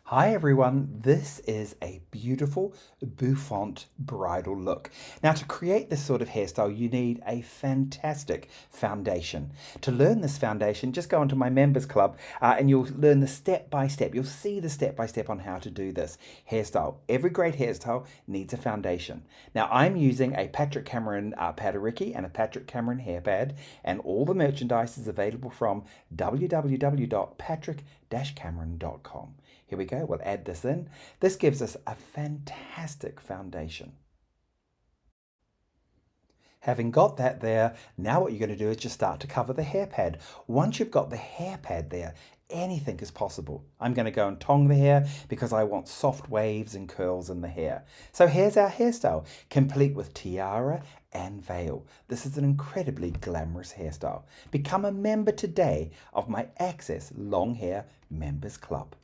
Hi everyone, this is a beautiful bouffant bridal look. Now to create this sort of hairstyle you need a fantastic foundation. To learn this foundation just go onto my members club and you'll learn the step by step. You'll see the step by step on how to do this hairstyle. Every great hairstyle needs a foundation. Now I'm using a Patrick Cameron Padariki and a Patrick Cameron hair pad, and all the merchandise is available from www.patrick-cameron.com. Here we go, we'll add this in. This gives us a fantastic foundation. Having got that there, now what you're going to do is just start to cover the hair pad. Once you've got the hair pad there, anything is possible. I'm going to go and tong the hair because I want soft waves and curls in the hair. So here's our hairstyle, complete with tiara and veil. This is an incredibly glamorous hairstyle. Become a member today of my Access Long Hair Members Club.